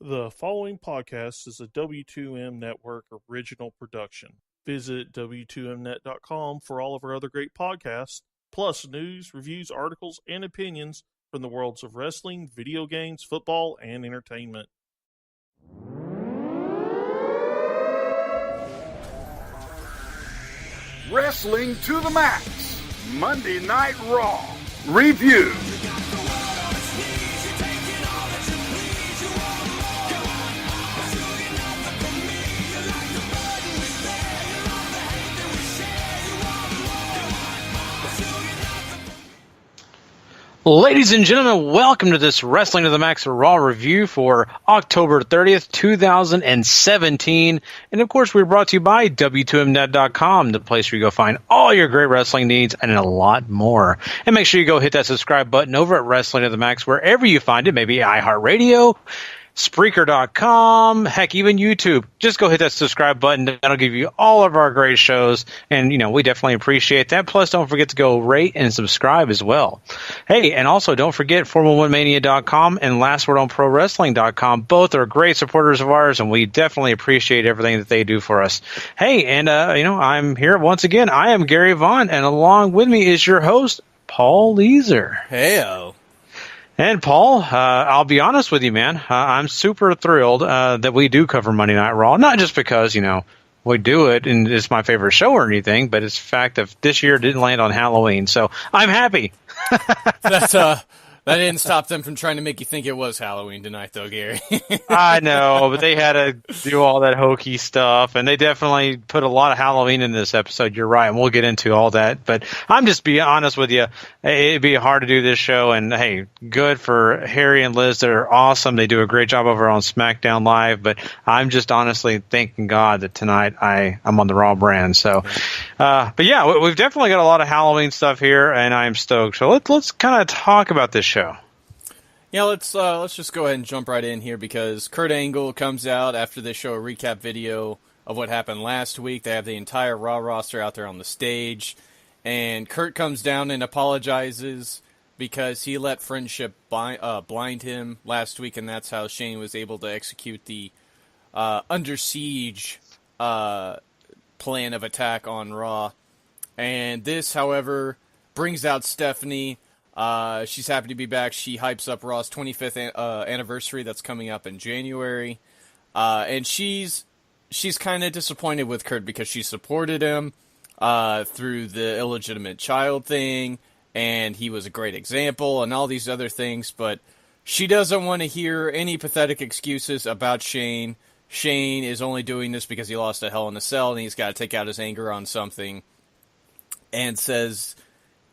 The following podcast is a W2M Network original production. Visit W2Mnet.com for all of our other great podcasts, plus news, reviews, articles, and opinions from the worlds of wrestling, video games, football, and entertainment. Wrestling to the Max, Monday Night Raw, review. Ladies and gentlemen, welcome to this Wrestling to the Max Raw review for October 30th, 2017. And of course, we're brought to you by W2Mnet.com, the place where you go find all your great wrestling needs and a lot more. And make sure you go hit that subscribe button over at Wrestling to the Max, wherever you find it, maybe iHeartRadio, Spreaker.com, heck, even YouTube. Just go hit that subscribe button. That'll give you all of our great shows. And, we definitely appreciate that. Plus, don't forget to go rate and subscribe as well. Hey, and also don't forget Formula1Mania.com and LastWordOnProWrestling.com. Both are great supporters of ours, and we definitely appreciate everything that they do for us. Hey, and, I'm here once again. I am Gary Vaughan, and along with me is your host, Paul Leazar. Heyo. And Paul, I'll be honest with you, man. I'm super thrilled that we do cover Monday Night Raw. Not just because, we do it and it's my favorite show or anything, but it's the fact that this year didn't land on Halloween. So I'm happy. That didn't stop them from trying to make you think it was Halloween tonight, though, Gary. I know, but they had to do all that hokey stuff, and they definitely put a lot of Halloween in this episode. You're right, and we'll get into all that. But I'm just being honest with you. It'd be hard to do this show, and, hey, good for Harry and Liz. They're awesome. They do a great job over on SmackDown Live, but I'm just honestly thanking God that tonight I'm on the Raw brand. So, but yeah, we've definitely got a lot of Halloween stuff here, and I'm stoked. So let's kind of talk about this show. Yeah, let's just go ahead and jump right in here because Kurt Angle comes out after they show a recap video of what happened last week. They have the entire Raw roster out there on the stage, and Kurt comes down and apologizes because he let friendship blind him last week, and that's how Shane was able to execute the Under Siege plan of attack on Raw. And this, however, brings out Stephanie. She's happy to be back. She hypes up Raw's 25th anniversary that's coming up in January. And she's kind of disappointed with Kurt because she supported him through the illegitimate child thing, and he was a great example and all these other things, but she doesn't want to hear any pathetic excuses about Shane. Shane is only doing this because he lost a Hell in a Cell, and he's got to take out his anger on something, and says,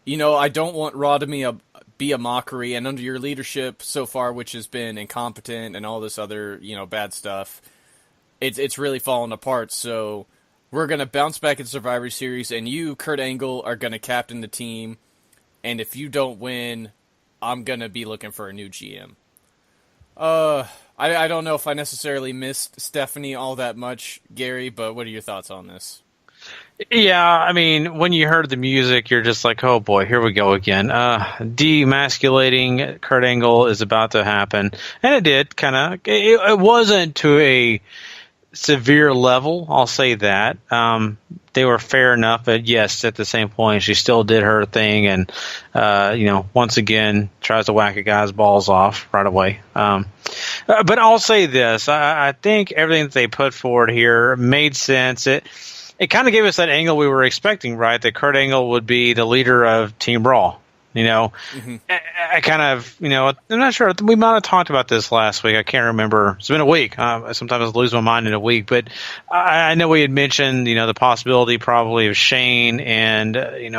I don't want Raw to be a mockery, and under your leadership so far, which has been incompetent and all this other, bad stuff, it's really fallen apart. So we're going to bounce back in Survivor Series, and you, Kurt Angle, are going to captain the team, and if you don't win, I'm going to be looking for a new GM. I don't know if I necessarily missed Stephanie all that much, Gary, but what are your thoughts on this? Yeah, I mean, when you heard the music, you're just like, oh boy, here we go again. Demasculating Kurt Angle is about to happen. And it did, kind of. It wasn't to a severe level, I'll say that. They were fair enough, but yes, at the same point, she still did her thing and, once again, tries to whack a guy's balls off right away. But I'll say this. I think everything that they put forward here made sense. It kind of gave us that angle we were expecting, right? That Kurt Angle would be the leader of Team Raw. Mm-hmm. I kind of, I'm not sure. We might have talked about this last week. I can't remember. It's been a week. Sometimes I lose my mind in a week. But I know we had mentioned, the possibility probably of Shane and,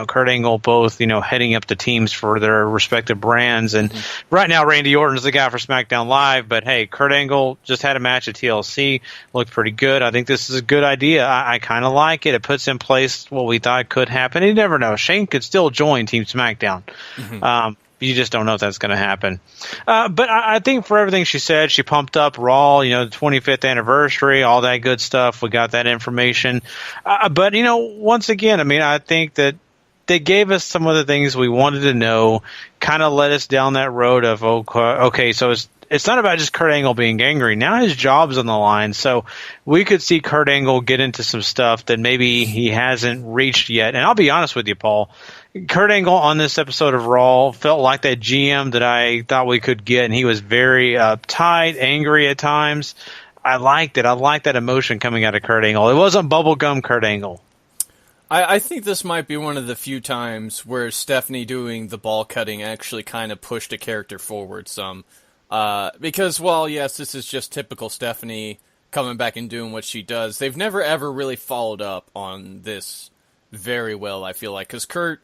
Kurt Angle both, heading up the teams for their respective brands. And right now, Randy Orton's the guy for SmackDown Live. But, hey, Kurt Angle just had a match at TLC. Looked pretty good. I think this is a good idea. I kind of like it. It puts in place what we thought could happen. You never know. Shane could still join Team SmackDown. Mm-hmm. You just don't know if that's going to happen. But I think for everything she said, she pumped up Raw, the 25th anniversary, all that good stuff. We got that information. But, once again, I think that they gave us some of the things we wanted to know, kind of led us down that road of, okay, so it's not about just Kurt Angle being angry. Now his job's on the line, so we could see Kurt Angle get into some stuff that maybe he hasn't reached yet. And I'll be honest with you, Paul. Kurt Angle on this episode of Raw felt like that GM that I thought we could get, and he was very uptight, angry at times. I liked it. I liked that emotion coming out of Kurt Angle. It wasn't bubblegum Kurt Angle. I think this might be one of the few times where Stephanie doing the ball cutting actually kind of pushed a character forward some. Because, well, yes, this is just typical Stephanie coming back and doing what she does. They've never, ever really followed up on this very well, I feel like. Because Kurt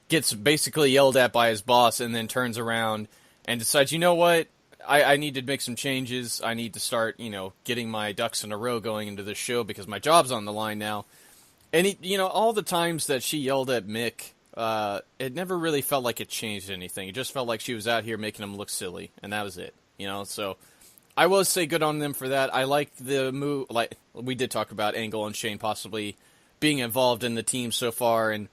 gets basically yelled at by his boss and then turns around and decides, you know what? I need to make some changes. I need to start, getting my ducks in a row going into this show because my job's on the line now. And, all the times that she yelled at Mick, it never really felt like it changed anything. It just felt like she was out here making him look silly, and that was it. So I will say good on them for that. I like the move. Like we did talk about Angle and Shane possibly being involved in the team so far, and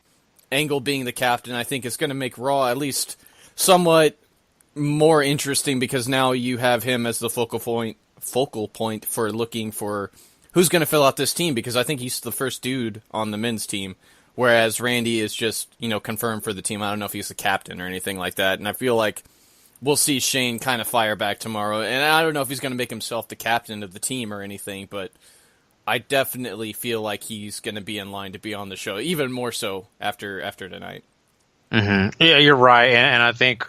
Angle being the captain, I think is going to make Raw at least somewhat more interesting because now you have him as the focal point for looking for who's going to fill out this team, because I think he's the first dude on the men's team, whereas Randy is just, confirmed for the team. I don't know if he's the captain or anything like that, and I feel like we'll see Shane kind of fire back tomorrow, and I don't know if he's going to make himself the captain of the team or anything, but I definitely feel like he's going to be in line to be on the show, even more so after tonight. Mm-hmm. Yeah, you're right, and I think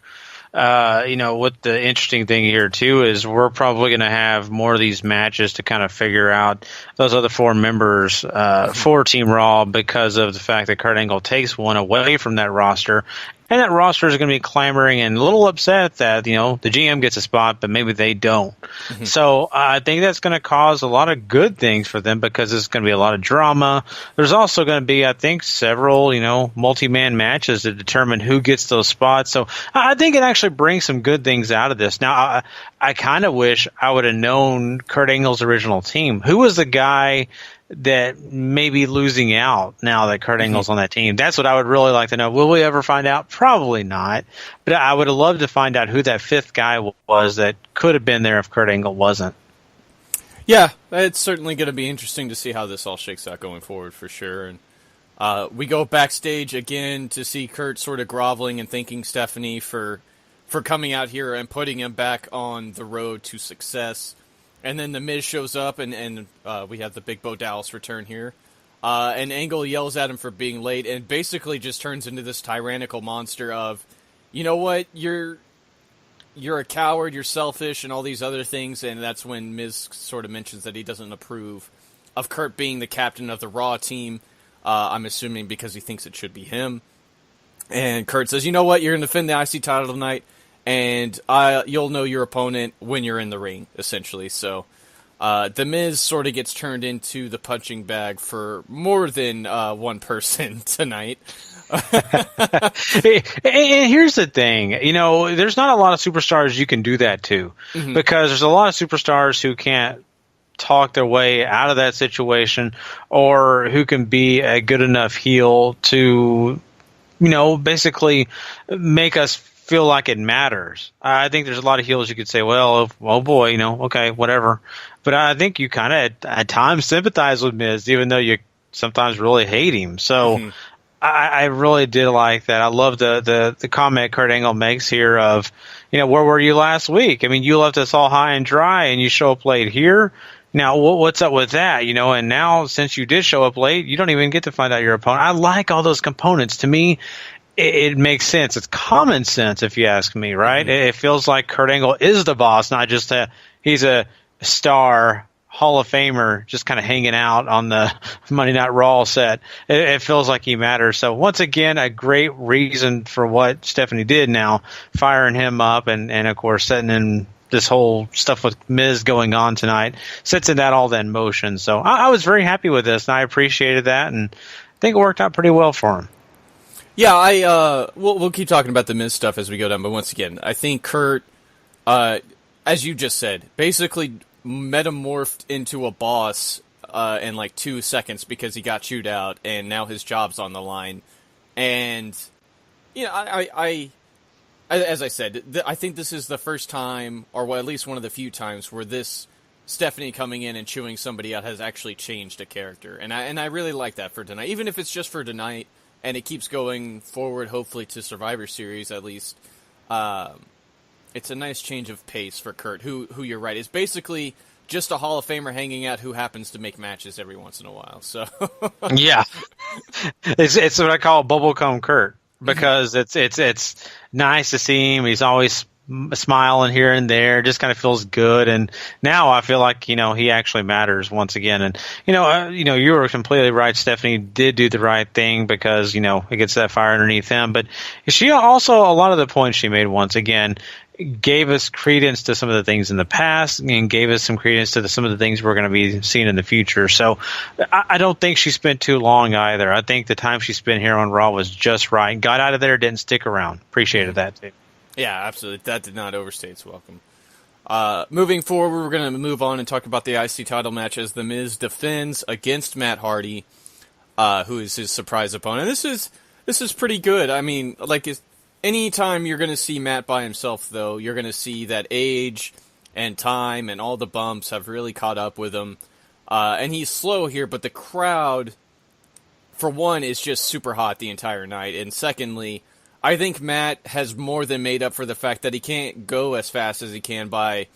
what the interesting thing here, too, is we're probably going to have more of these matches to kind of figure out those other four members for Team Raw because of the fact that Kurt Angle takes one away from that roster. And that roster is going to be clamoring and a little upset that, the GM gets a spot, but maybe they don't. Mm-hmm. So I think that's going to cause a lot of good things for them because there's going to be a lot of drama. There's also going to be, I think, several, multi-man matches to determine who gets those spots. So I think it actually brings some good things out of this. Now, I kind of wish I would have known Kurt Angle's original team. Who was the guy that may be losing out now that Kurt Angle's on that team? That's what I would really like to know. Will we ever find out? Probably not. But I would have loved to find out who that fifth guy was that could have been there if Kurt Angle wasn't. Yeah, it's certainly going to be interesting to see how this all shakes out going forward for sure. And we go backstage again to see Kurt sort of groveling and thanking Stephanie for coming out here and putting him back on the road to success. And then The Miz shows up, and we have the Big Bo Dallas return here. And Angle yells at him for being late, and basically just turns into this tyrannical monster of, you know what, you're a coward, you're selfish, and all these other things. And that's when Miz sort of mentions that he doesn't approve of Kurt being the captain of the Raw team. I'm assuming because he thinks it should be him. And Kurt says, you know what, you're going to defend the IC title tonight. And you'll know your opponent when you're in the ring, essentially. So The Miz sort of gets turned into the punching bag for more than one person tonight. And here's the thing. There's not a lot of superstars you can do that to. Mm-hmm. Because there's a lot of superstars who can't talk their way out of that situation or who can be a good enough heel to, basically make us feel like it matters. I think there's a lot of heels you could say, well, oh boy, okay, whatever. But I think you kind of at times sympathize with Miz, even though you sometimes really hate him. So I really did like that. I love the comment Kurt Angle makes here of, where were you last week? I mean, you left us all high and dry, and you show up late here. Now, what's up with that? And now since you did show up late, you don't even get to find out your opponent. I like all those components. To me, it makes sense. It's common sense, if you ask me, right? Mm-hmm. It feels like Kurt Angle is the boss, not just he's a star Hall of Famer just kind of hanging out on the Monday Night Raw set. It feels like he matters. So once again, a great reason for what Stephanie did now, firing him up and of course setting in this whole stuff with Miz going on tonight, sets in all that in motion. So I was very happy with this, and I appreciated that, and I think it worked out pretty well for him. Yeah, we'll keep talking about the Miz stuff as we go down, but once again, I think Kurt, as you just said, basically metamorphed into a boss in like 2 seconds because he got chewed out, and now his job's on the line. And I as I said, I think this is the first time, or well, at least one of the few times, where this Stephanie coming in and chewing somebody out has actually changed a character, and I really like that for tonight, even if it's just for tonight, and it keeps going forward, hopefully to Survivor Series at least. It's a nice change of pace for Kurt, who you're right is basically just a Hall of Famer hanging out who happens to make matches every once in a while. So yeah, it's what I call bubblegum Kurt, because it's nice to see him. He's always smiling here and there, just kind of feels good. And now I feel like, he actually matters once again. And, you were completely right. Stephanie did do the right thing because, it gets that fire underneath him. But she also, a lot of the points she made once again, gave us credence to some of the things in the past and gave us some credence to some of the things we're going to be seeing in the future. So I don't think she spent too long either. I think the time she spent here on Raw was just right. Got out of there, didn't stick around. Appreciated that too. Yeah, absolutely. That did not overstay its welcome. Moving forward, we're going to move on and talk about the IC title match as The Miz defends against Matt Hardy, who is his surprise opponent. This is pretty good. I mean, anytime you're going to see Matt by himself, though, you're going to see that age and time and all the bumps have really caught up with him. And he's slow here, but the crowd, for one, is just super hot the entire night. And secondly, I think Matt has more than made up for the fact that he can't go as fast as he can by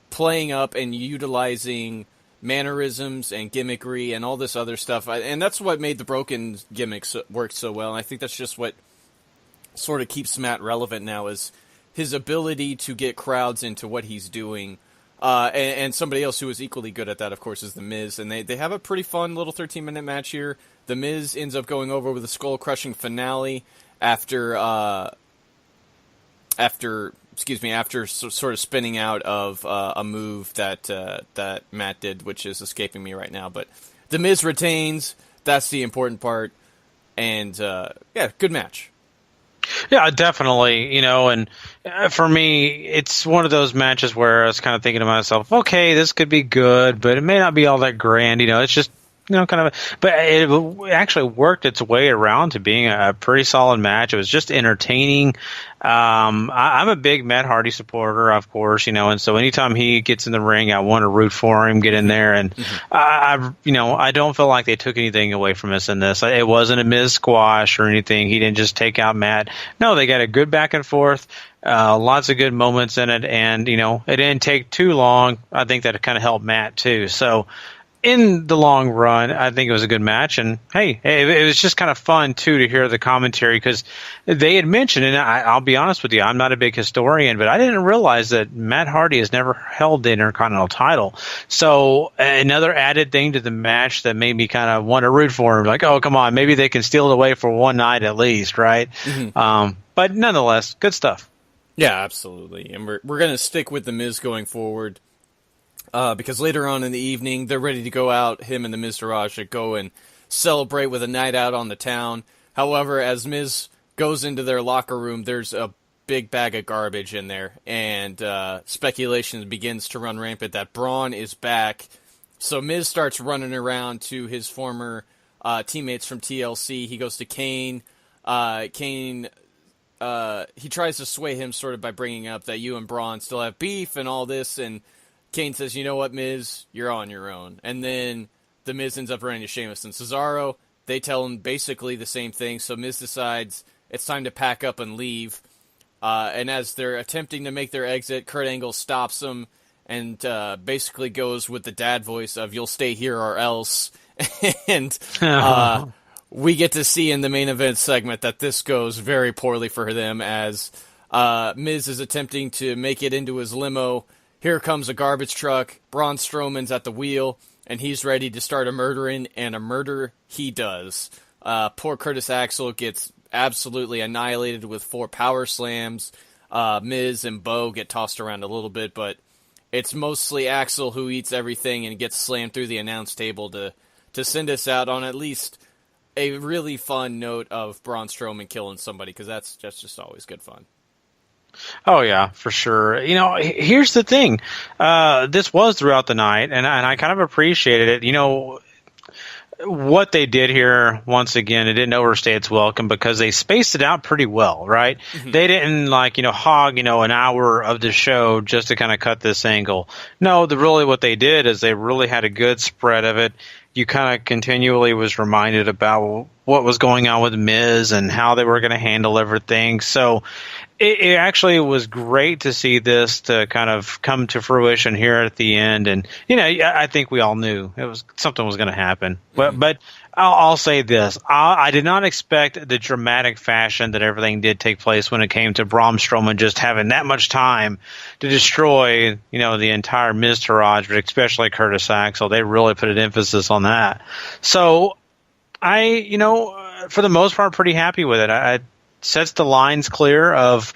playing up and utilizing mannerisms and gimmickry and all this other stuff. And that's what made the broken gimmicks work so well. And I think that's just what sort of keeps Matt relevant now, is his ability to get crowds into what he's doing. And somebody else who is equally good at that, of course, is The Miz. And they have a pretty fun little 13-minute match here. The Miz ends up going over with a skull-crushing finale after sort of spinning out of a move that Matt did, which is escaping me right now. But The Miz retains. That's the important part. And, good match. Yeah, definitely. And for me, it's one of those matches where I was kind of thinking to myself, okay, this could be good, but it may not be all that grand. It's just, kind of, but it actually worked its way around to being a pretty solid match. It was just entertaining. I'm a big Matt Hardy supporter, of course, and so anytime he gets in the ring, I want to root for him, get in there. And I don't feel like they took anything away from us in this. It wasn't a Miz squash or anything. He didn't just take out Matt. No, they got a good back and forth. Lots of good moments in it. And, it didn't take too long. I think that it kind of helped Matt too. So, in the long run, I think it was a good match, and hey, it was just kind of fun too to hear the commentary, because they had mentioned, and I'll be honest with you, I'm not a big historian, but I didn't realize that Matt Hardy has never held the Intercontinental title. So another added thing to the match that made me kind of want to root for him, like, oh, come on, maybe they can steal it away for one night at least, right? Mm-hmm. But nonetheless, good stuff. Yeah, absolutely, and we're going to stick with The Miz going forward. Because later on in the evening, they're ready to go out, him and the Miztourage, to go and celebrate with a night out on the town. However, as Miz goes into their locker room, there's a big bag of garbage in there, and speculation begins to run rampant that Braun is back. So Miz starts running around to his former teammates from TLC. He goes to Kane. Kane, he tries to sway him sort of by bringing up that you and Braun still have beef and all this, and Kane says, you know what, Miz, you're on your own. And then the Miz ends up running to Sheamus and Cesaro. They tell him basically the same thing, so Miz decides it's time to pack up and leave. And as they're attempting to make their exit, Kurt Angle stops them and basically goes with the dad voice of, you'll stay here or else. And we get to see in the main event segment that this goes very poorly for them, as Miz is attempting to make it into his limo. Here comes a garbage truck, Braun Strowman's at the wheel, and he's ready to start a murdering, and a murder he does. Poor Curtis Axel gets absolutely annihilated with 4 power slams. Miz and Bo get tossed around a little bit, but it's mostly Axel who eats everything and gets slammed through the announce table to send us out on at least a really fun note of Braun Strowman killing somebody, because that's just always good fun. Oh, yeah, for sure. Here's the thing. This was throughout the night, and I kind of appreciated it. what they did here, once again, it didn't overstay its welcome because they spaced it out pretty well, right? Mm-hmm. They didn't hog, an hour of the show just to kind of cut this angle. No, really what they did is they really had a good spread of it. You kind of continually was reminded about what was going on with Miz and how they were going to handle everything. So it actually was great to see this to kind of come to fruition here at the end. And, I think we all knew something was going to happen. Mm-hmm. But I'll say this. I did not expect the dramatic fashion that everything did take place when it came to Braun Strowman just having that much time to destroy, the entire Miz Taraj, but especially Curtis Axel. They really put an emphasis on that. So I, for the most part, pretty happy with it. It sets the lines clear of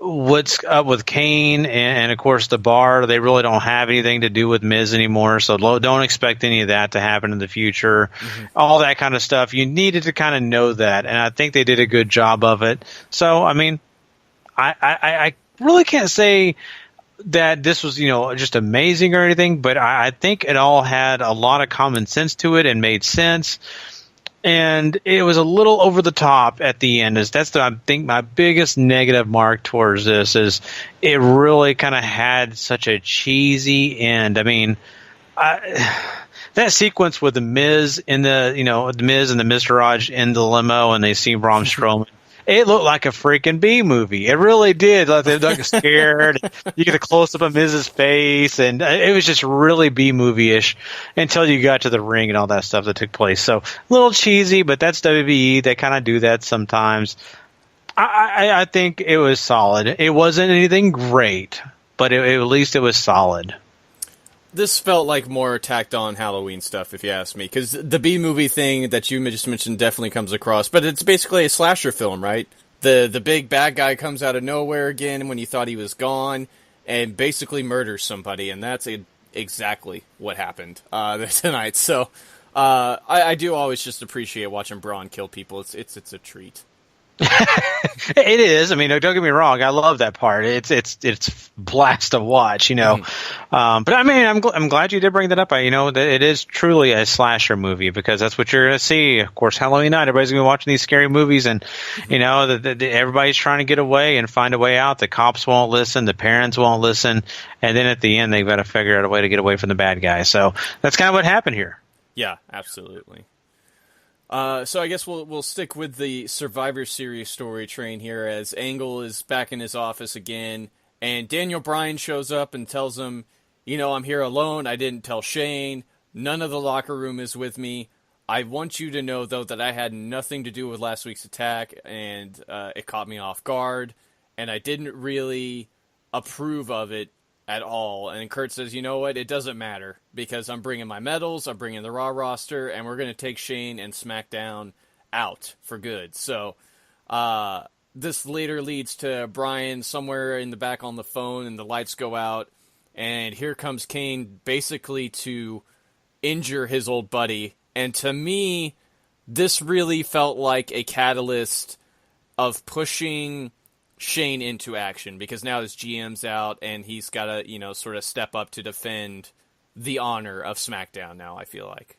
what's up with Kane and of course the Bar. They really don't have anything to do with Miz anymore, so don't expect any of that to happen in the future. Mm-hmm. All that kind of stuff. You needed to kind of know that, and I think they did a good job of it. So, I really can't say that this was, just amazing or anything, but I think it all had a lot of common sense to it and made sense. And it was a little over the top at the end. I think my biggest negative mark towards this is it really kind of had such a cheesy end. That sequence with the Miz in the Miz and the Mr. Raj in the limo, and they see Braun Strowman. It looked like a freaking B movie. It really did. Like they looked scared. You get a close up of Miz's face, and it was just really B movie-ish until you got to the ring and all that stuff that took place. So a little cheesy, but that's WWE. They kind of do that sometimes. I think it was solid. It wasn't anything great, but at least it was solid. This felt like more tacked on Halloween stuff, if you ask me, because the B-movie thing that you just mentioned definitely comes across, but it's basically a slasher film, right? The big bad guy comes out of nowhere again when you thought he was gone and basically murders somebody, and that's exactly what happened tonight. So I do always just appreciate watching Braun kill people. It's a treat. It is. Don't get me wrong. I love that part. It's blast to watch, Mm-hmm. But I'm glad you did bring that up. That it is truly a slasher movie because that's what you're going to see. Of course, Halloween night, everybody's going to be watching these scary movies, and mm-hmm. Everybody's trying to get away and find a way out. The cops won't listen. The parents won't listen, and then at the end, they've got to figure out a way to get away from the bad guy. So that's kind of what happened here. Yeah, absolutely. So I guess we'll stick with the Survivor Series story train here as Angle is back in his office again, and Daniel Bryan shows up and tells him, I'm here alone. I didn't tell Shane. None of the locker room is with me. I want you to know, though, that I had nothing to do with last week's attack, and it caught me off guard, and I didn't really approve of it at all. And Kurt says, you know what, it doesn't matter because I'm bringing my medals, I'm bringing the Raw roster, and we're going to take Shane and SmackDown out for good. So this later leads to Bryan somewhere in the back on the phone, and the lights go out, and here comes Kane basically to injure his old buddy. And to me, this really felt like a catalyst of pushing Shane into action because now his GM's out and he's got to, sort of step up to defend the honor of SmackDown now, I feel like.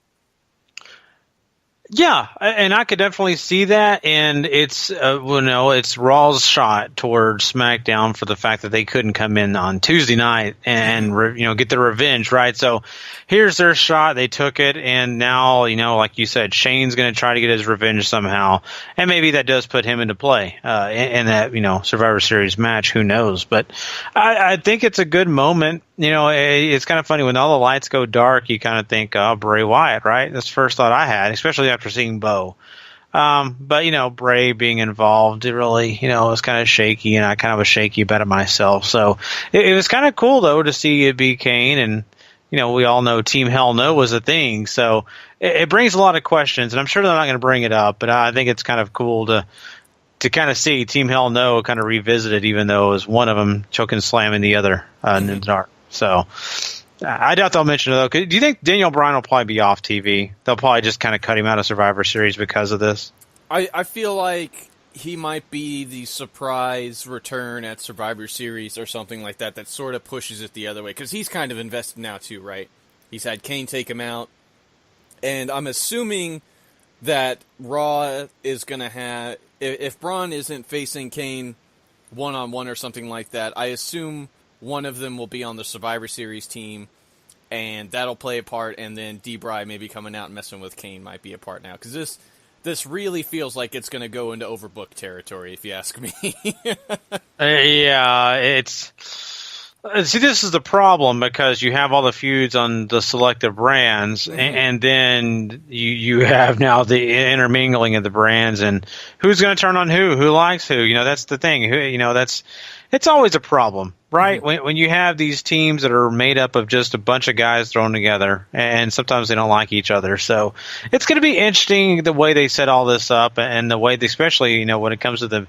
Yeah, and I could definitely see that, and it's it's Raw's shot towards SmackDown for the fact that they couldn't come in on Tuesday night and get their revenge, right? So here's their shot, they took it, and now like you said, Shane's going to try to get his revenge somehow, and maybe that does put him into play in that Survivor Series match. Who knows? But I think it's a good moment. It's kind of funny when all the lights go dark. You kind of think, oh, Bray Wyatt, right? That's the first thought I had, especially after seeing Bo. But Bray being involved, it really, was kind of shaky, and I kind of was shaky about it myself. So it was kind of cool though to see it be Kane, and we all know Team Hell No was a thing. So it brings a lot of questions, and I'm sure they're not going to bring it up, but I think it's kind of cool to kind of see Team Hell No kind of revisited, even though it was one of them choking slamming the other in the dark. So I doubt they'll mention it, though. Do you think Daniel Bryan will probably be off TV? They'll probably just kind of cut him out of Survivor Series because of this? I feel like he might be the surprise return at Survivor Series or something like that sort of pushes it the other way. Because he's kind of invested now, too, right? He's had Kane take him out, And I'm assuming that Raw is going to have... If Braun isn't facing Kane one-on-one or something like that, I assume one of them will be on the Survivor Series team, and that'll play a part, and then D-Bry maybe coming out and messing with Kane might be a part now. Because this really feels like it's going to go into overbooked territory, if you ask me. Yeah, it's... See, this is the problem because you have all the feuds on the selective brands, and then you have now the intermingling of the brands, and who's going to turn on who likes who. That's the thing. It's always a problem, right? When you have these teams that are made up of just a bunch of guys thrown together, and sometimes they don't like each other. So it's going to be interesting the way they set all this up, and the way they, especially when it comes to the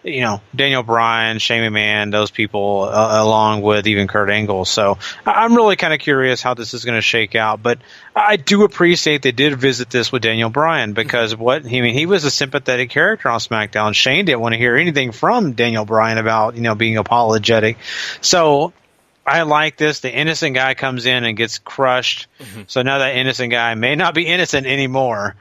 Daniel Bryan, Shane McMahon, those people, along with even Kurt Angle. So I'm really kind of curious how this is going to shake out. But I do appreciate they did visit this with Daniel Bryan because he was a sympathetic character on SmackDown. Shane didn't want to hear anything from Daniel Bryan about being apologetic. So I like this. The innocent guy comes in and gets crushed. So now that innocent guy may not be innocent anymore.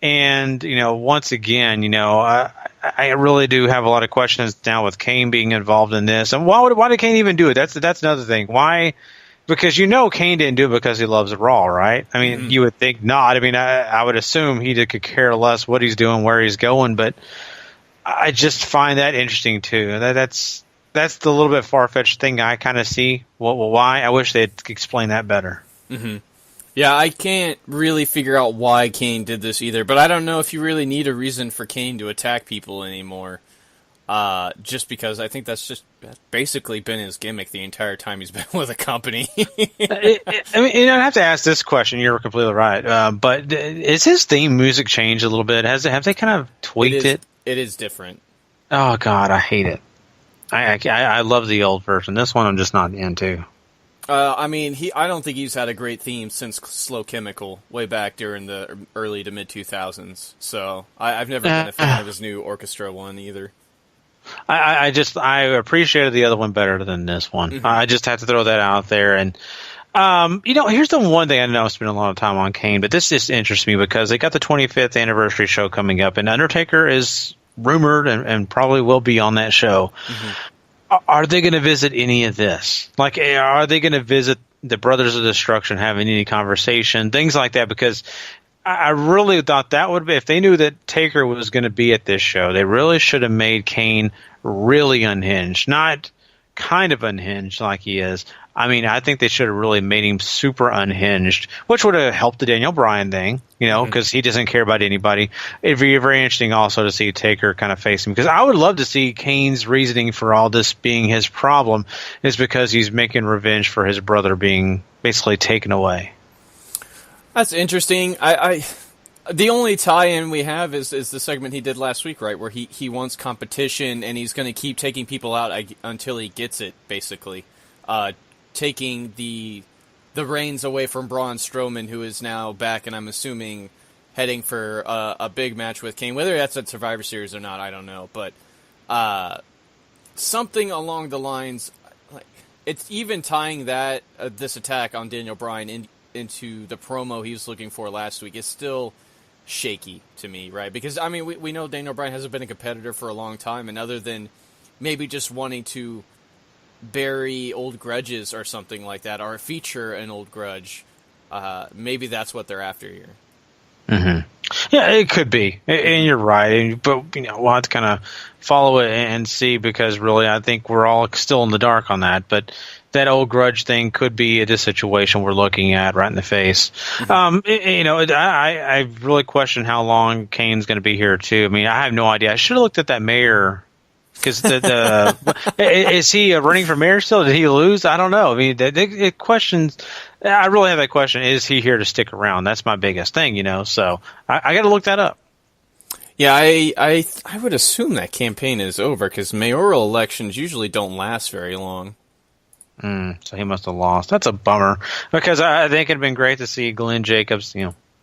And, once again, I really do have a lot of questions now with Kane being involved in this. And why did Kane even do it? That's another thing. Why? Because Kane didn't do it because he loves Raw, right? I mean, you would think not. I mean, I would assume he could care less what he's doing, where he's going. But I just find that interesting, too. That's the little bit far-fetched thing I kind of see. Why? I wish they'd explain that better. Yeah, I can't really figure out why Kane did this either, but I don't know if you really need a reason for Kane to attack people anymore, just because I think that's basically been his gimmick the entire time he's been with a company. I have to ask this question. You're completely right, but is his theme music changed a little bit? Have they kind of tweaked it? It is different. Oh, God, I hate it. I love the old version. This one I'm just not into. I don't think he's had a great theme since Slow Chemical, way back during the early to mid-2000s. So I've never been a fan of his new orchestra one either. I appreciated the other one better than this one. I just have to throw that out there. And here's the one thing I know I spent a lot of time on Kane, but this just interests me because they got the 25th anniversary show coming up, and Undertaker is rumored and probably will be on that show. Are they going to visit any of this? Like, are they going to visit the Brothers of Destruction, having any conversation, things like that? Because I really thought that would be, if they knew that Taker was going to be at this show, they really should have made Kane really unhinged, not kind of unhinged like he is. I mean, I think they should have really made him super unhinged, which would have helped the Daniel Bryan thing, because he doesn't care about anybody. It'd be very interesting also to see Taker kind of face him, because I would love to see Kane's reasoning for all this being his problem is because he's making revenge for his brother being basically taken away. That's interesting. The only tie-in we have is the segment he did last week, right, where he wants competition and he's going to keep taking people out until he gets it, basically. Taking the reins away from Braun Strowman, who is now back, and I'm assuming heading for a big match with Kane. Whether that's at Survivor Series or not, I don't know. But something along the lines, like it's even tying that this attack on Daniel Bryan into the promo he was looking for last week is still shaky to me, right? Because, I mean, we know Daniel Bryan hasn't been a competitor for a long time, and other than maybe just wanting to bury old grudges or something like that, or feature an old grudge, maybe that's what they're after here. Yeah, it could be, and you're right. But we'll have to kind of follow it and see, because really, I think we're all still in the dark on that. But that old grudge thing could be the situation we're looking at right in the face. I really question how long Kane's going to be here too. I mean, I have no idea. I should have looked at that mayor. Because is he running for mayor still? Did he lose? I don't know. I mean, the questions. I really have that question: is he here to stick around? That's my biggest thing, So I got to look that up. Yeah, I would assume that campaign is over because mayoral elections usually don't last very long. So he must have lost. That's a bummer, because I think it'd been great to see Glenn Jacobs,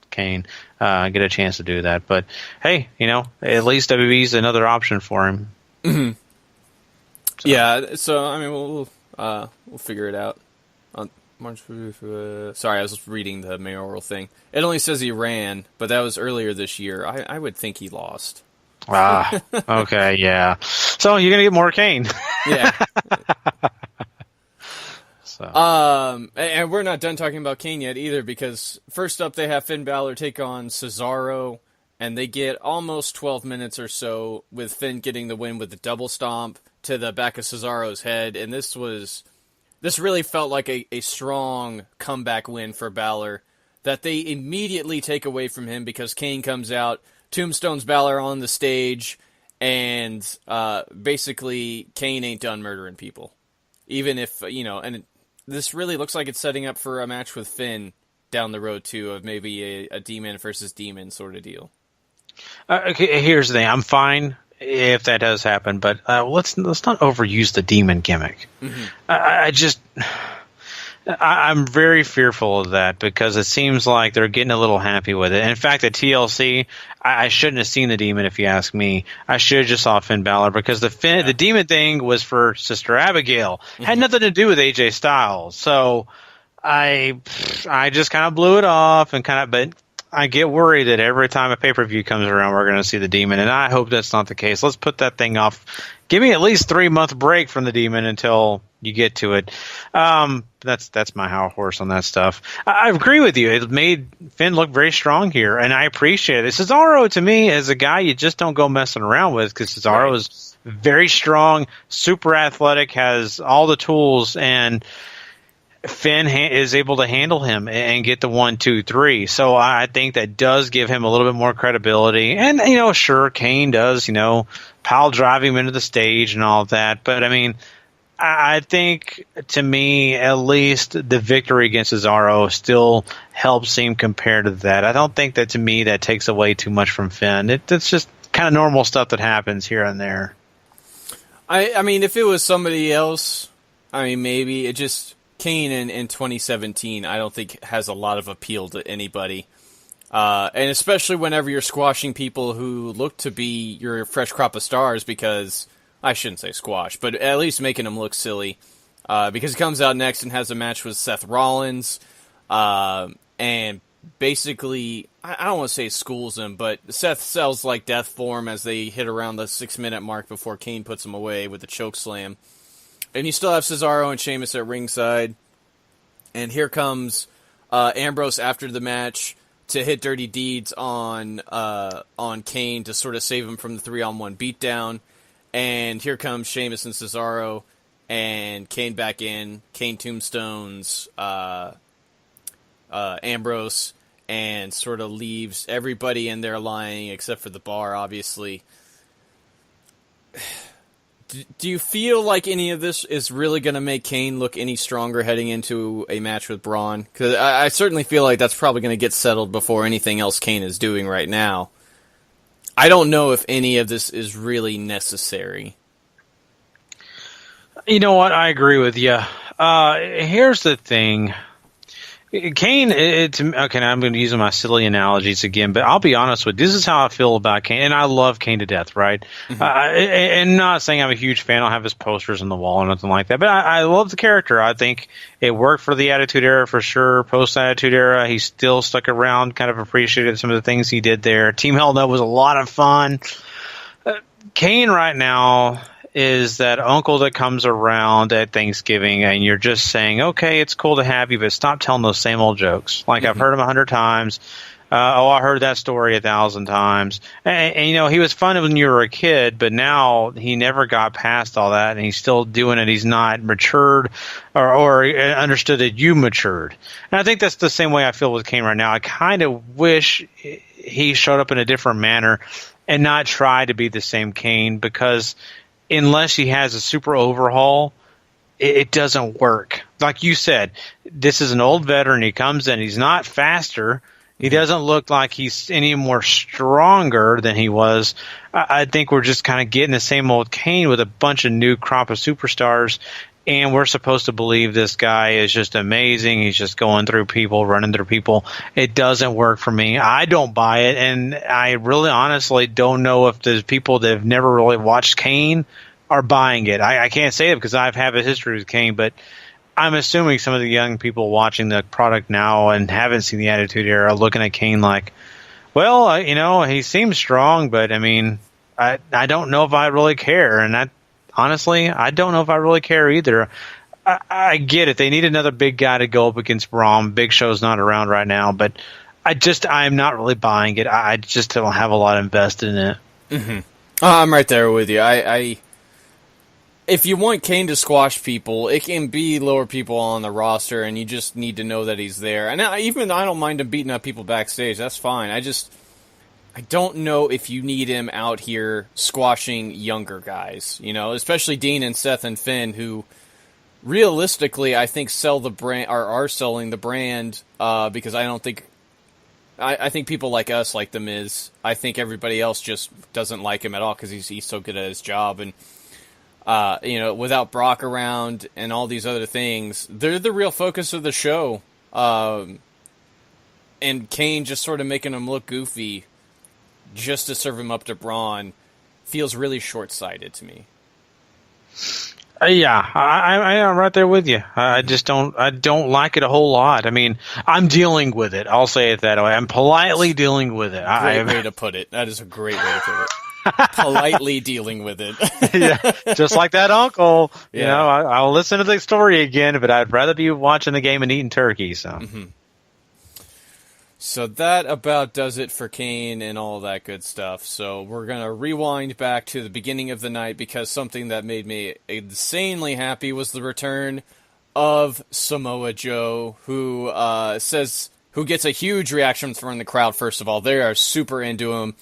Kane, get a chance to do that. But hey, at least WWE's another option for him. So. Yeah, so I mean, we'll figure it out Sorry, I was reading the mayoral thing. It only says he ran, but that was earlier this year. I would think he lost. Okay, yeah. So you're gonna get more Kane. Yeah. So. And we're not done talking about Kane yet either, because first up they have Finn Balor take on Cesaro, and they get almost 12 minutes or so with Finn getting the win with the double stomp to the back of Cesaro's head, and this really felt like a strong comeback win for Balor that they immediately take away from him because Kane comes out, tombstones Balor on the stage, and basically Kane ain't done murdering people. Even if, and this really looks like it's setting up for a match with Finn down the road, too, of maybe a demon versus demon sort of deal. Okay, here's the thing. I'm fine if that does happen, but let's not overuse the demon gimmick. Mm-hmm. I'm very fearful of that because it seems like they're getting a little happy with it. And in fact, at TLC, I shouldn't have seen the demon, if you ask me. I should have just saw Finn Balor because the demon thing was for Sister Abigail. Mm-hmm. Had nothing to do with AJ Styles. So I just kind of blew it off but I get worried that every time a pay-per-view comes around, we're going to see the demon, and I hope that's not the case. Let's put that thing off. Give me at least 3-month break from the demon until you get to it. That's my horse on that stuff. I agree with you. It made Finn look very strong here, and I appreciate it. Cesaro, to me, is a guy you just don't go messing around with because Cesaro is very strong, super athletic, has all the tools, and Finn is able to handle him and get the 1, 2, 3. So I think that does give him a little bit more credibility. And, sure, Kane does, pile drive him into the stage and all of that. But, I think, to me, at least the victory against Cesaro still helps him compared to that. I don't think that, to me, that takes away too much from Finn. It's just kind of normal stuff that happens here and there. If it was somebody else, maybe it just... Kane in 2017, I don't think has a lot of appeal to anybody. And especially whenever you're squashing people who look to be your fresh crop of stars, because I shouldn't say squash, but at least making them look silly. Because he comes out next and has a match with Seth Rollins, and basically, I don't want to say schools him, but Seth sells like death for him as they hit around the 6-minute mark before Kane puts him away with the choke slam. And you still have Cesaro and Sheamus at ringside. And here comes Ambrose after the match to hit Dirty Deeds on Kane to sort of save him from the 3-on-1 beatdown. And here comes Sheamus and Cesaro and Kane back in. Kane tombstones Ambrose and sort of leaves everybody in there lying except for the Bar, obviously. Do you feel like any of this is really going to make Kane look any stronger heading into a match with Braun? Because I certainly feel like that's probably going to get settled before anything else Kane is doing right now. I don't know if any of this is really necessary. You know what? I agree with you. Here's the thing. Kane, okay, I'm going to use my silly analogies again, but I'll be honest with you. This is how I feel about Kane, and I love Kane to death, right? Mm-hmm. And not saying I'm a huge fan. I don't have his posters on the wall or nothing like that, but I love the character. I think it worked for the Attitude Era for sure. Post-Attitude Era, he still stuck around, kind of appreciated some of the things he did there. Team Hell No was a lot of fun. Kane right now is that uncle that comes around at Thanksgiving and you're just saying, okay, it's cool to have you, but stop telling those same old jokes. Like, I've heard them 100 times. I heard that story 1,000 times. And, he was fun when you were a kid, but now he never got past all that, and he's still doing it. He's not matured or understood that you matured. And I think that's the same way I feel with Kane right now. I kind of wish he showed up in a different manner and not try to be the same Kane, because unless he has a super overhaul, it doesn't work. Like you said, this is an old veteran. He comes in. He's not faster. He doesn't look like he's any more stronger than he was. I think we're just kind of getting the same old Kane with a bunch of new crop of superstars, and we're supposed to believe this guy is just amazing. He's just going through people, running through people. It doesn't work for me. I don't buy it, and I really honestly don't know if the people that have never really watched Kane are buying it. I can't say it because I have a history with Kane, but I'm assuming some of the young people watching the product now and haven't seen the Attitude Era are looking at Kane like, well, he seems strong, but I mean, I don't know if I really care. And honestly, I don't know if I really care either. I get it. They need another big guy to go up against Braun. Big Show's not around right now, but I'm not really buying it. I just don't have a lot invested in it. Mm-hmm. I'm right there with you. If you want Kane to squash people, it can be lower people on the roster, and you just need to know that he's there. And I don't mind him beating up people backstage. That's fine. I don't know if you need him out here squashing younger guys, especially Dean and Seth and Finn, who realistically I think sell the brand or are selling the brand because I think people like us like The Miz. I think everybody else just doesn't like him at all because he's so good at his job. And without Brock around and all these other things, they're the real focus of the show. And Kane just sort of making him look goofy just to serve him up to Braun feels really short-sighted to me. Yeah, I am right there with you. I don't like it a whole lot. I mean, I'm dealing with it. I'll say it that way. I'm politely dealing with it. Great way to put it. That is a great way to put it. Politely dealing with it. Yeah, just like that uncle. Yeah. I'll listen to the story again, but I'd rather be watching the game and eating turkey. So. Mm-hmm. So that about does it for Kane and all that good stuff. So we're going to rewind back to the beginning of the night because something that made me insanely happy was the return of Samoa Joe, who gets a huge reaction from the crowd, first of all. They are super into him.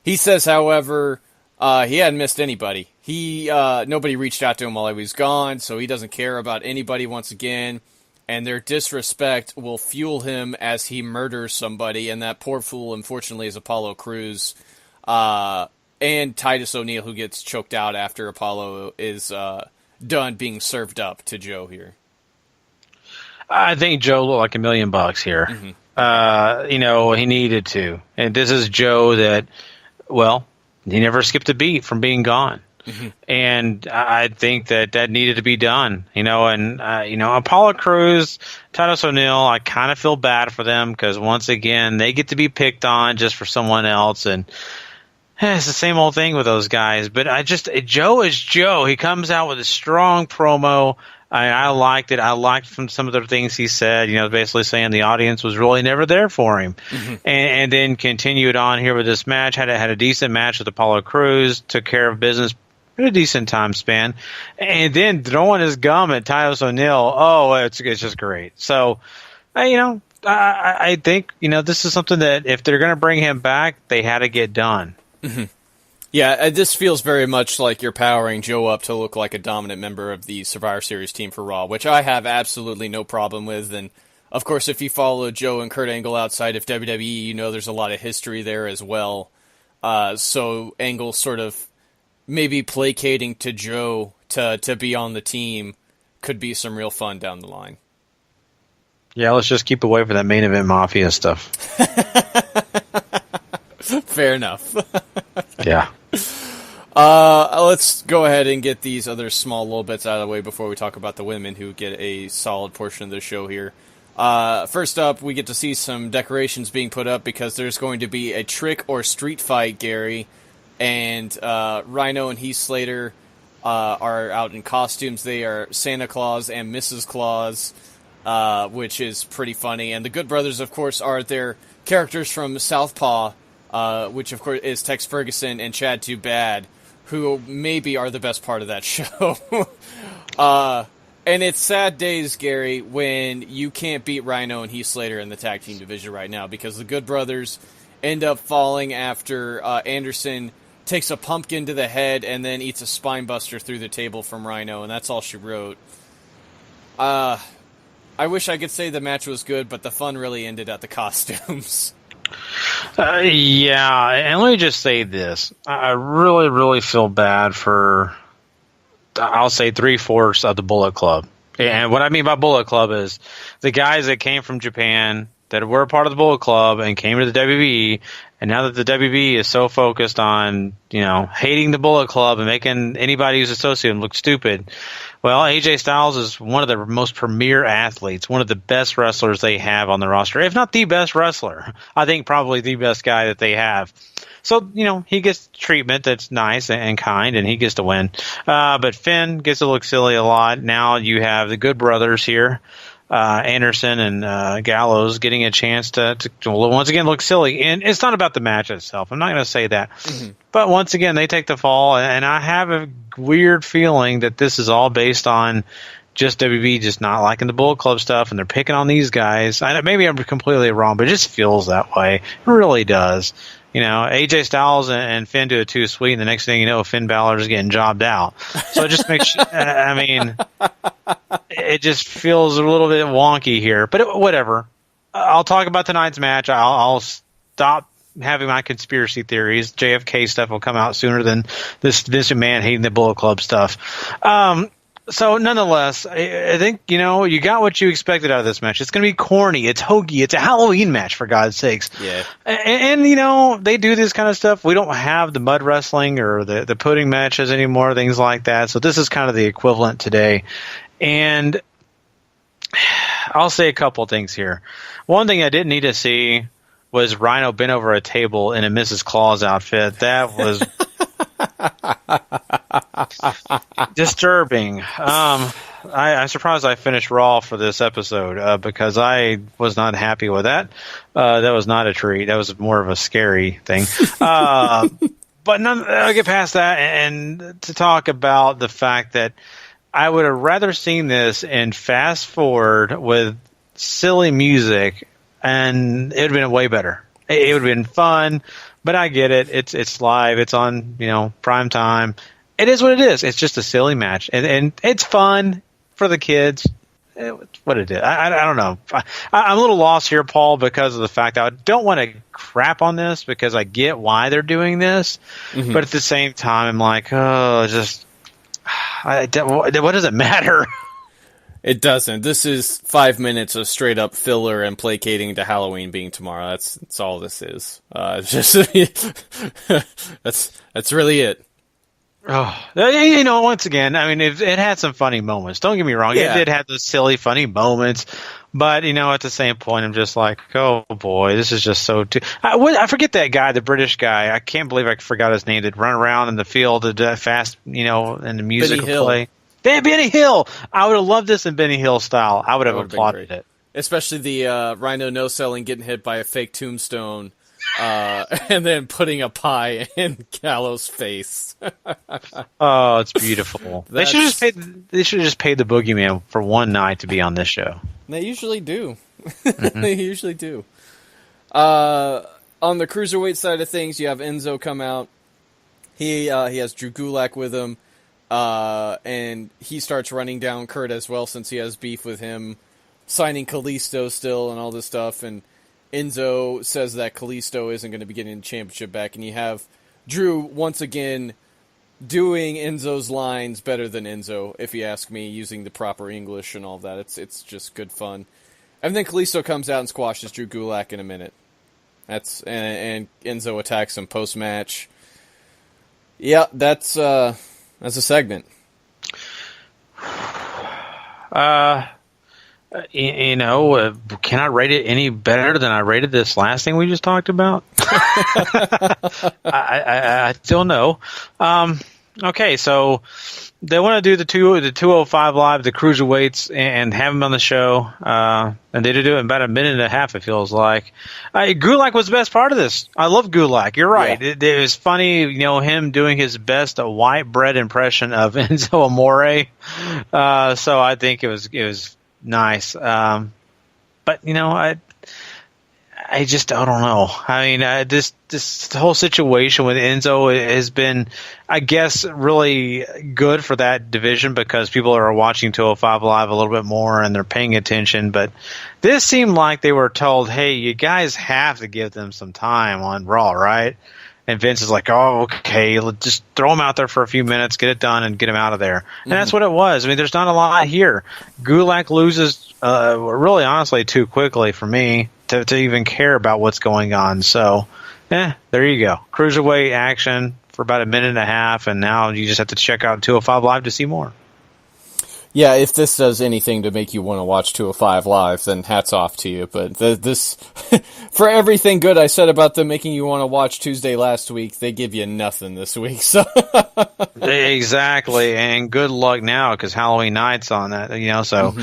He says, however, he hadn't missed anybody. Nobody reached out to him while he was gone, so he doesn't care about anybody once again. And their disrespect will fuel him as he murders somebody, and that poor fool, unfortunately, is Apollo Crews. And Titus O'Neil, who gets choked out after Apollo is done being served up to Joe here. I think Joe looked like $1 million here. Mm-hmm. He needed to. And this is Joe that, well, he never skipped a beat from being gone. Mm-hmm. And I think that needed to be done, Apollo Crews, Titus O'Neil, I kind of feel bad for them because once again, they get to be picked on just for someone else. And it's the same old thing with those guys. But Joe is Joe. He comes out with a strong promo. I liked it. I liked from some of the things he said, basically saying the audience was really never there for him. Mm-hmm. And then continued on here with this match, had a decent match with Apollo Crews, took care of business in a decent time span, and then throwing his gum at Titus O'Neil. It's just great. So, I think, this is something that if they're going to bring him back, they had to get done. Mm-hmm. Yeah, this feels very much like you're powering Joe up to look like a dominant member of the Survivor Series team for Raw, which I have absolutely no problem with. And, of course, if you follow Joe and Kurt Angle outside of WWE, there's a lot of history there as well. So Angle sort of maybe placating to Joe to be on the team could be some real fun down the line. Yeah, let's just keep away from that main event mafia stuff. Fair enough. Yeah. Let's go ahead and get these other small little bits out of the way before we talk about the women who get a solid portion of the show here. First up, we get to see some decorations being put up because there's going to be a trick or street fight, Gary. And Rhino and Heath Slater are out in costumes. They are Santa Claus and Mrs. Claus, which is pretty funny. And the Good Brothers, of course, are their characters from Southpaw, which, of course, is Tex Ferguson and Chad Too Bad, who maybe are the best part of that show. And it's sad days, Gary, when you can't beat Rhino and Heath Slater in the tag team division right now because the Good Brothers end up falling after Anderson takes a pumpkin to the head and then eats a spine buster through the table from Rhino, and that's all she wrote. I wish I could say the match was good, but the fun really ended at the costumes. Yeah, and let me just say this. I really, really feel bad for, I'll say, 3/4 of the Bullet Club. And what I mean by Bullet Club is the guys that came from Japan that were a part of the Bullet Club and came to the WWE, and now that the WWE is so focused on, hating the Bullet Club and making anybody who's associated look stupid, Well, AJ Styles is one of the most premier athletes, one of the best wrestlers they have on the roster, if not the best wrestler. I think probably the best guy that they have. So, he gets treatment that's nice and kind, and he gets to win. But Finn gets to look silly a lot. Now you have the Good Brothers here, Anderson and Gallows, getting a chance to once again look silly. And it's not about the match itself. I'm not going to say that. Mm-hmm. But once again, they take the fall, and I have a weird feeling that this is all based on just WB just not liking the Bullet Club stuff, and they're picking on these guys. Maybe I'm completely wrong, but it just feels that way. It really does. AJ Styles and Finn do it too sweet, and the next thing you know, Finn Balor is getting jobbed out. So it just makes it just feels a little bit wonky here. But whatever. I'll talk about tonight's match. I'll stop having my conspiracy theories. JFK stuff will come out sooner than this Vince McMahon hating the Bullet Club stuff. So nonetheless, I think, you got what you expected out of this match. It's going to be corny. It's hokey. It's a Halloween match, for God's sakes. Yeah. And they do this kind of stuff. We don't have the mud wrestling or the pudding matches anymore, things like that. So this is kind of the equivalent today. And I'll say a couple things here. One thing I didn't need to see was Rhino bent over a table in a Mrs. Claus outfit. That was disturbing. I'm surprised I finished Raw for this episode because I was not happy with that. That was not a treat. That was more of a scary thing. But I'll get past that and to talk about the fact that I would have rather seen this in fast forward with silly music, and it would have been way better. It would have been fun. But I get it. It's live. It's on, prime time. It is what it is. It's just a silly match, and it's fun for the kids. It's what it is. I don't know. I'm a little lost here, Paul, because of the fact that I don't want to crap on this because I get why they're doing this, mm-hmm. But at the same time, I'm like, what does it matter? It doesn't. This is 5 minutes of straight up filler and placating to Halloween being tomorrow. That's all this is. That's really it. Oh, once again, it had some funny moments. Don't get me wrong. Yeah. It did have those silly, funny moments. But, at the same point, I'm just like, oh, boy, this is just so... I forget that guy, the British guy. I can't believe I forgot his name. That run around in the field fast, and the music would play. Benny Hill! I would have loved this in Benny Hill style. I would have applauded it. Especially the Rhino no-selling, getting hit by a fake tombstone, and then putting a pie in Gallows' face. Oh, it's beautiful. They should have just paid the Boogeyman for one night to be on this show. They usually do. Mm-hmm. They usually do. On the cruiserweight side of things, you have Enzo come out. He has Drew Gulak with him. And he starts running down Kurt as well, since he has beef with him, signing Kalisto still and all this stuff. And Enzo says that Kalisto isn't going to be getting the championship back. And you have Drew once again doing Enzo's lines better than Enzo, if you ask me, using the proper English and all that. It's just good fun. And then Kalisto comes out and squashes Drew Gulak in a minute. And Enzo attacks him post match. Yeah, that's a segment. Can I rate it any better than I rated this last thing we just talked about? I still know. Okay, so they want to do the 205 Live, the cruiserweights, and have them on the show. And they did do it in about a minute and a half, it feels like. Gulak was the best part of this. I love Gulak. You're right. Yeah. It was funny, him doing his best white bread impression of Enzo Amore. So I think it was nice. But, I just I don't know. This whole situation with Enzo has been, I guess, really good for that division because people are watching 205 Live a little bit more and they're paying attention. But this seemed like they were told, hey, you guys have to give them some time on Raw, right? And Vince is like, oh, okay, let's just throw him out there for a few minutes, get it done, and get him out of there. And that's what it was. There's not a lot here. Gulak loses, really, honestly, too quickly for me to even care about what's going on. So, there you go. Cruiserweight action for about a minute and a half, and now you just have to check out 205 Live to see more. Yeah, if this does anything to make you want to watch 205 Live, then hats off to you. But this, for everything good I said about them making you want to watch Tuesday last week, they give you nothing this week. So Exactly, and good luck now because Halloween night's on that. So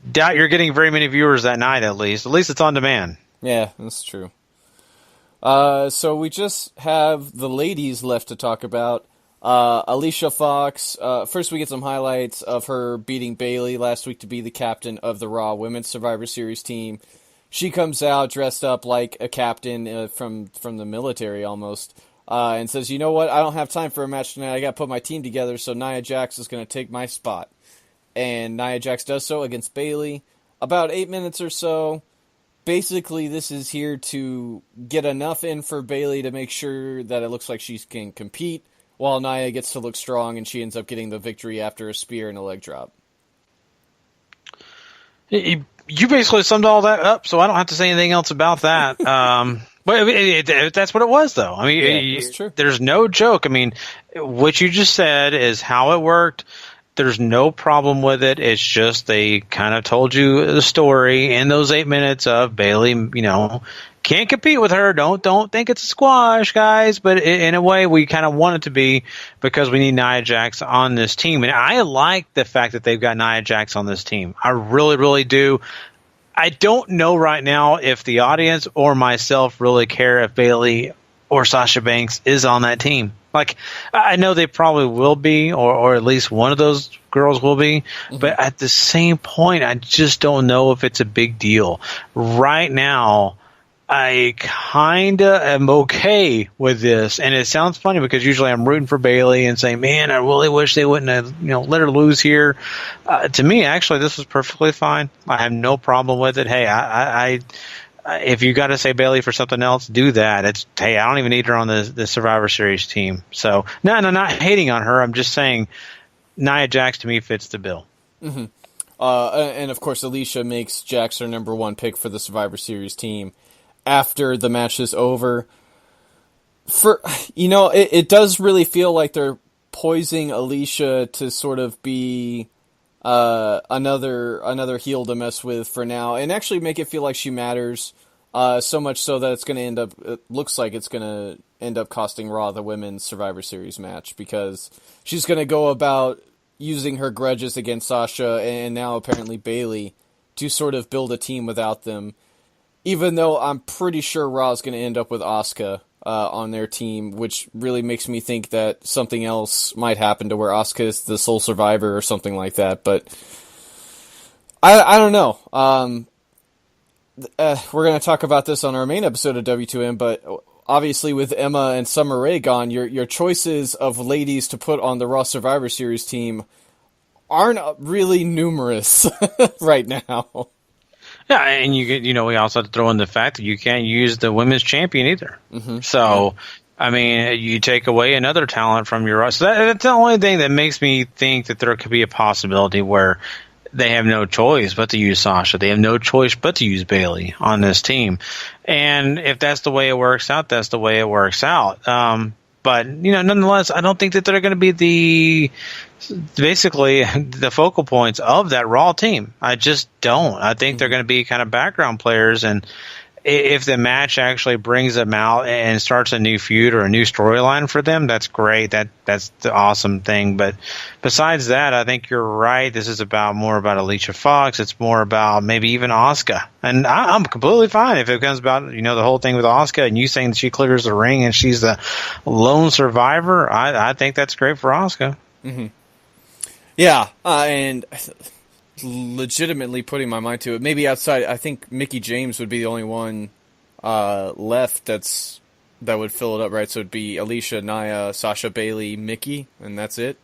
doubt you're getting very many viewers that night. At least it's on demand. Yeah, that's true. So we just have the ladies left to talk about. Alicia Fox, first we get some highlights of her beating Bayley last week to be the captain of the Raw Women's Survivor Series team. She comes out dressed up like a captain from the military almost, and says, you know what, I don't have time for a match tonight, I gotta put my team together, so Nia Jax is gonna take my spot. And Nia Jax does so against Bayley. About 8 minutes or so. Basically, this is here to get enough in for Bayley to make sure that it looks like she can compete, while Nia gets to look strong and she ends up getting the victory after a spear and a leg drop. You basically summed all that up, so I don't have to say anything else about that. But that's what it was, though. I mean, that's true. There's no joke. I mean, what you just said is how it worked. There's no problem with it. It's just they kind of told you the story in those 8 minutes of Bayley, can't compete with her. Don't think it's a squash, guys. But in a way, we kind of want it to be because we need Nia Jax on this team. And I like the fact that they've got Nia Jax on this team. I really, really do. I don't know right now if the audience or myself really care if Bayley or Sasha Banks is on that team. Like, I know they probably will be, or at least one of those girls will be, but at the same point, I just don't know if it's a big deal. Right now, I kind of am okay with this, and it sounds funny because usually I'm rooting for Bayley and saying, man, I really wish they wouldn't have let her lose here. To me, actually, this was perfectly fine. I have no problem with it. Hey, I if you got to say Bayley for something else, do that. Hey, I don't even need her on the Survivor Series team. So, no, not hating on her. I'm just saying Nia Jax to me fits the bill. Mm-hmm. And of course, Alicia makes Jax her number one pick for the Survivor Series team after the match is over. It does really feel like they're poising Alicia to sort of be another heel to mess with for now, and actually make it feel like she matters, so much so that it looks like it's going to end up costing Raw the Women's Survivor Series match, because she's going to go about using her grudges against Sasha and now apparently Bayley to sort of build a team without them, even though I'm pretty sure Raw is going to end up with Asuka on their team, which really makes me think that something else might happen to where Asuka is the sole survivor or something like that. But I don't know. We're going to talk about this on our main episode of W2M, but obviously with Emma and Summer Rae gone, your choices of ladies to put on the Raw Survivor Series team aren't really numerous right now. Yeah, and we also have to throw in the fact that you can't use the women's champion either. Mm-hmm. So, I mean, you take away another talent from your... So that's the only thing that makes me think that there could be a possibility where they have no choice but to use Sasha. They have no choice but to use Bayley on this team. And if that's the way it works out, that's the way it works out. But, nonetheless, I don't think that they're going to be basically the focal points of that Raw team. I just don't. I think they're going to be kind of background players, and if the match actually brings them out and starts a new feud or a new storyline for them, that's great. That's the awesome thing. But besides that, I think you're right. This is more about Alicia Fox. It's more about maybe even Asuka. And I'm completely fine if it comes about, the whole thing with Asuka and you saying that she clears the ring and she's the lone survivor. I think that's great for Asuka. Mm-hmm. Yeah, and legitimately putting my mind to it. Maybe outside, I think Mickie James would be the only one left that would fill it up, right? So it'd be Alicia, Nia, Sasha, Bayley, Mickie, and that's it.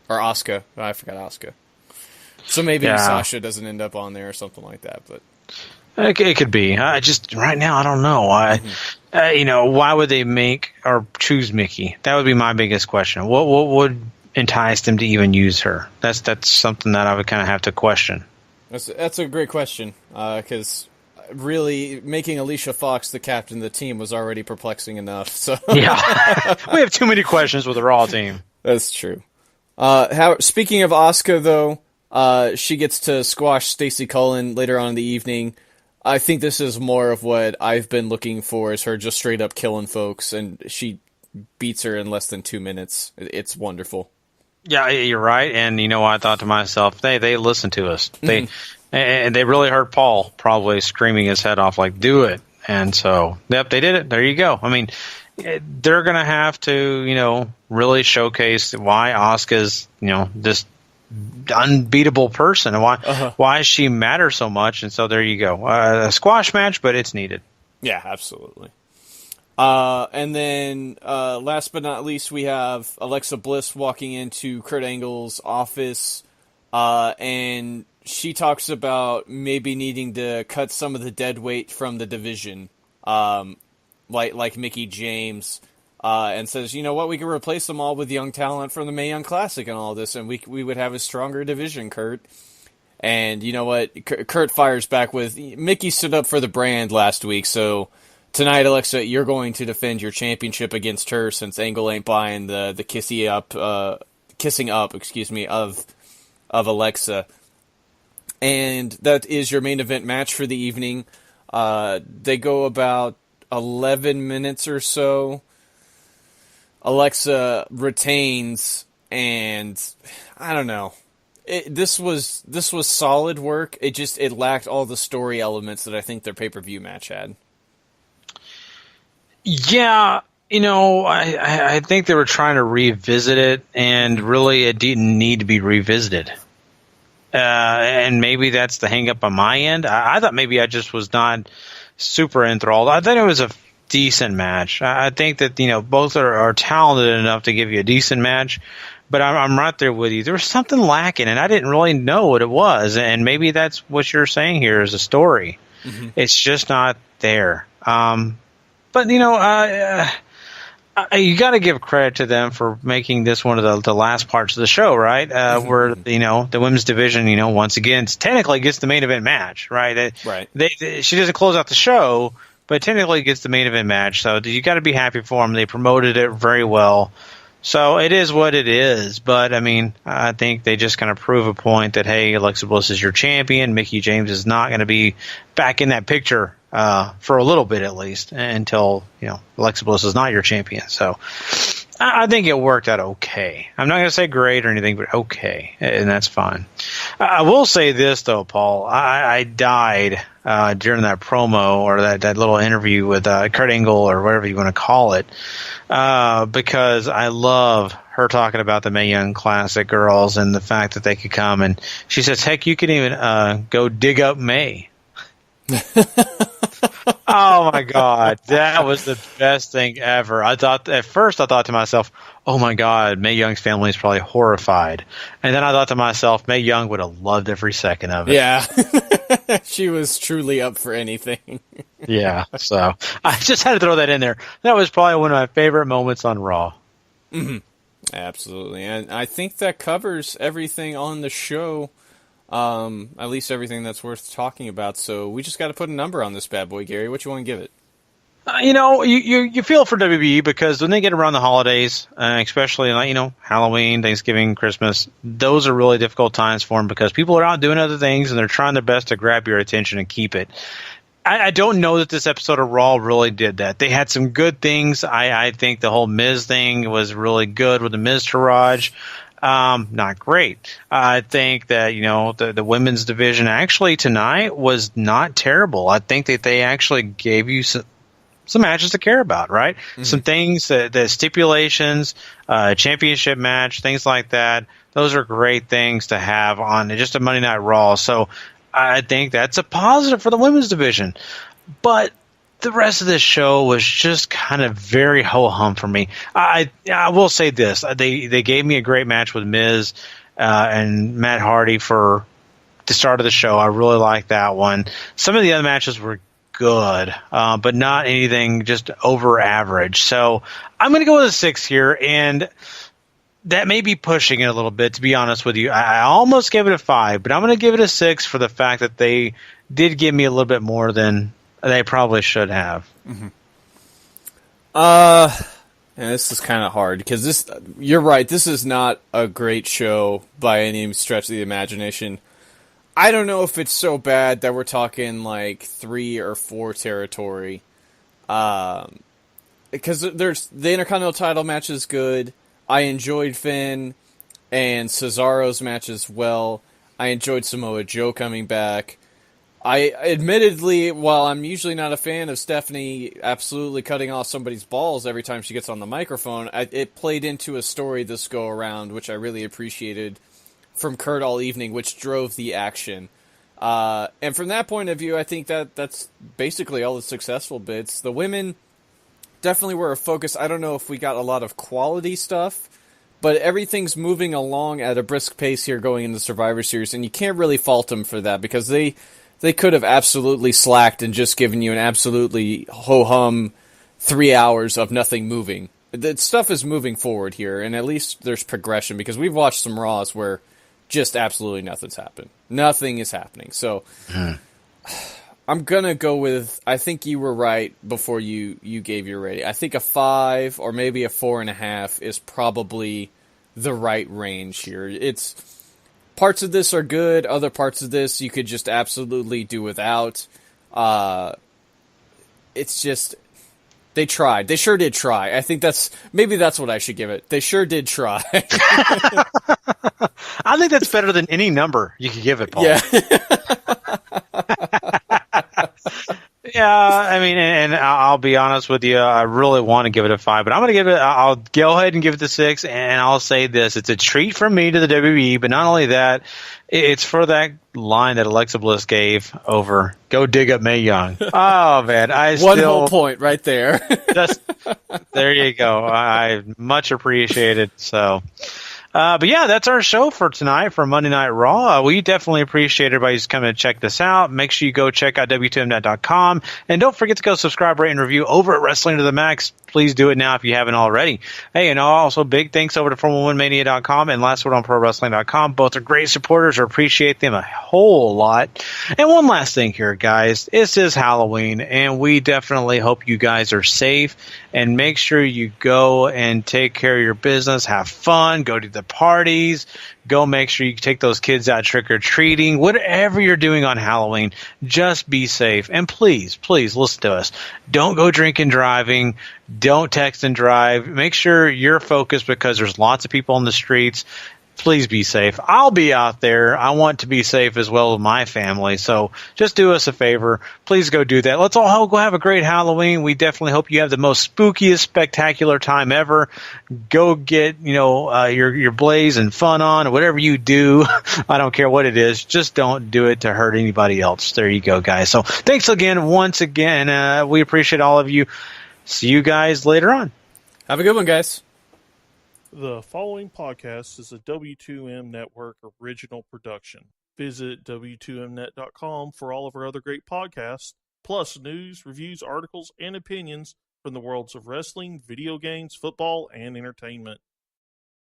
Or Asuka. I forgot Asuka. So maybe Sasha doesn't end up on there or something like that. But it could be. I just right now I don't know. Why would they make or choose Mickie? That would be my biggest question. What would entice them to even use her? That's something that I would kind of have to question. That's a great question, because really making Alicia Fox the captain of the team was already perplexing enough. So yeah, we have too many questions with the Raw team. That's true. Speaking of Asuka, though, She gets to squash Stacey Cullen later on in the evening. I think this is more of what I've been looking for, is her just straight up killing folks, and she beats her in less than 2 minutes. It's wonderful. Yeah, you're right. And I thought to myself, they listen to us. And they really heard Paul probably screaming his head off, like, do it. And so, yep, they did it. There you go. I mean, they're going to have to, really showcase why Asuka's, this unbeatable person and why she matters so much. And so there you go. A squash match, but it's needed. Yeah, absolutely. And then, last but not least, we have Alexa Bliss walking into Kurt Angle's office, and she talks about maybe needing to cut some of the dead weight from the division, like Mickie James, and says, you know what, we can replace them all with young talent from the Mae Young Classic and all this, and we would have a stronger division, Kurt. And you know what, Kurt fires back with, Mickie stood up for the brand last week, so tonight, Alexa, you're going to defend your championship against her, since Angle ain't buying the kissing up, of Alexa. And that is your main event match for the evening. They go about 11 minutes or so. Alexa retains, and I don't know. This was solid work. It lacked all the story elements that I think their pay-per-view match had. Yeah, I think they were trying to revisit it, and really it didn't need to be revisited. And maybe that's the hang-up on my end. I thought maybe I just was not super enthralled. I thought it was a decent match. I think that, both are talented enough to give you a decent match, but I'm right there with you. There was something lacking, and I didn't really know what it was, and maybe that's what you're saying here is a story. Mm-hmm. It's just not there. But, you got to give credit to them for making this one of the last parts of the show, right? Where, the women's division, once again, technically gets the main event match, right? Right. She doesn't close out the show, but technically gets the main event match. So you got to be happy for them. They promoted it very well. So it is what it is. But, I think they just kind of prove a point that, hey, Alexa Bliss is your champion. Mickie James is not going to be back in that picture for a little bit at least, until Alexa Bliss is not your champion. So I think it worked out okay. I'm not going to say great or anything, but okay, and that's fine. I will say this though, Paul. I died during that promo or that little interview with Kurt Angle or whatever you want to call it, because I love her talking about the Mae Young Classic girls and the fact that they could come, and she says, "Heck, you can even go dig up May." Oh my God, that was the best thing ever. At first I thought to myself, oh my God, Mae Young's family is probably horrified. And then I thought to myself, Mae Young would have loved every second of it. Yeah. She was truly up for anything. Yeah, so I just had to throw that in there. That was probably one of my favorite moments on Raw. Mm-hmm. Absolutely. And I think that covers everything on the show. At least everything that's worth talking about. So we just got to put a number on this bad boy, Gary. What you want to give it? You feel for WWE because when they get around the holidays, especially like Halloween, Thanksgiving, Christmas, those are really difficult times for them because people are out doing other things and they're trying their best to grab your attention and keep it. I don't know that this episode of Raw really did that. They had some good things. I think the whole Miz thing was really good with the Miz Taraj. Not great. I think that, the women's division actually tonight was not terrible. I think that they actually gave you some matches to care about, right? Mm-hmm. Some things, the stipulations, championship match, things like that. Those are great things to have on just a Monday Night Raw. So I think that's a positive for the women's division. But the rest of this show was just kind of very ho-hum for me. I will say this. They gave me a great match with Miz and Matt Hardy for the start of the show. I really liked that one. Some of the other matches were good, but not anything just over average. So I'm going to go with a 6 here, and that may be pushing it a little bit, to be honest with you. I almost gave it a 5, but I'm going to give it a 6 for the fact that they did give me a little bit more than they probably should have. Mm-hmm. And this is kind of hard because you're right, this is not a great show by any stretch of the imagination. I don't know if it's so bad that we're talking like 3 or 4 territory. Because there's the Intercontinental title match is good. I enjoyed Finn and Cesaro's match as well. I enjoyed Samoa Joe coming back. I admittedly, while I'm usually not a fan of Stephanie absolutely cutting off somebody's balls every time she gets on the microphone, it played into a story this go around, which I really appreciated from Kurt all evening, which drove the action. And from that point of view, I think that's basically all the successful bits. The women definitely were a focus. I don't know if we got a lot of quality stuff, but everything's moving along at a brisk pace here going into Survivor Series, and you can't really fault them for that because they could have absolutely slacked and just given you an absolutely ho-hum 3 hours of nothing moving. The stuff is moving forward here, and at least there's progression, because we've watched some Raws where just absolutely nothing's happened. Nothing is happening. So I'm going to go with, I think you were right before you gave your rating. I think a 5 or maybe a 4.5 is probably the right range here. It's parts of this are good. Other parts of this you could just absolutely do without. It's just, they tried. They sure did try. I think maybe that's what I should give it. They sure did try. I think that's better than any number you could give it, Paul. Yeah. Yeah, I mean, and I'll be honest with you, I really want to give it a 5, but I'm going to give it, I'll go ahead and give it the 6, and I'll say this, it's a treat from me to the WWE, but not only that, it's for that line that Alexa Bliss gave over, go dig up Mae Young. Oh, man, One whole point right there. There you go. I much appreciate it, so... but yeah, that's our show for tonight for Monday Night Raw. We definitely appreciate everybody who's coming to check this out. Make sure you go check out W2Mnet.com. And don't forget to go subscribe, rate, and review over at Wrestling to the Max. Please do it now if you haven't already. Hey, and also big thanks over to Formula1Mania.com and Last Word on ProWrestling.com. Both are great supporters. I appreciate them a whole lot. And one last thing here, guys. This is Halloween, and we definitely hope you guys are safe. And make sure you go and take care of your business. Have fun. Go to the parties. Go make sure you take those kids out trick-or-treating. Whatever you're doing on Halloween, just be safe. And please, please listen to us. Don't go drinking, driving. Don't text and drive. Make sure you're focused because there's lots of people on the streets. Please be safe. I'll be out there. I want to be safe as well with my family. So just do us a favor. Please go do that. Let's all go have a great Halloween. We definitely hope you have the most spookiest, spectacular time ever. Go get, your blaze and fun on, or whatever you do. I don't care what it is. Just don't do it to hurt anybody else. There you go, guys. So thanks again, once again. We appreciate all of you. See you guys later on. Have a good one, guys. The following podcast is a W2M Network original production. Visit W2Mnet.com for all of our other great podcasts, plus news, reviews, articles, and opinions from the worlds of wrestling, video games, football, and entertainment.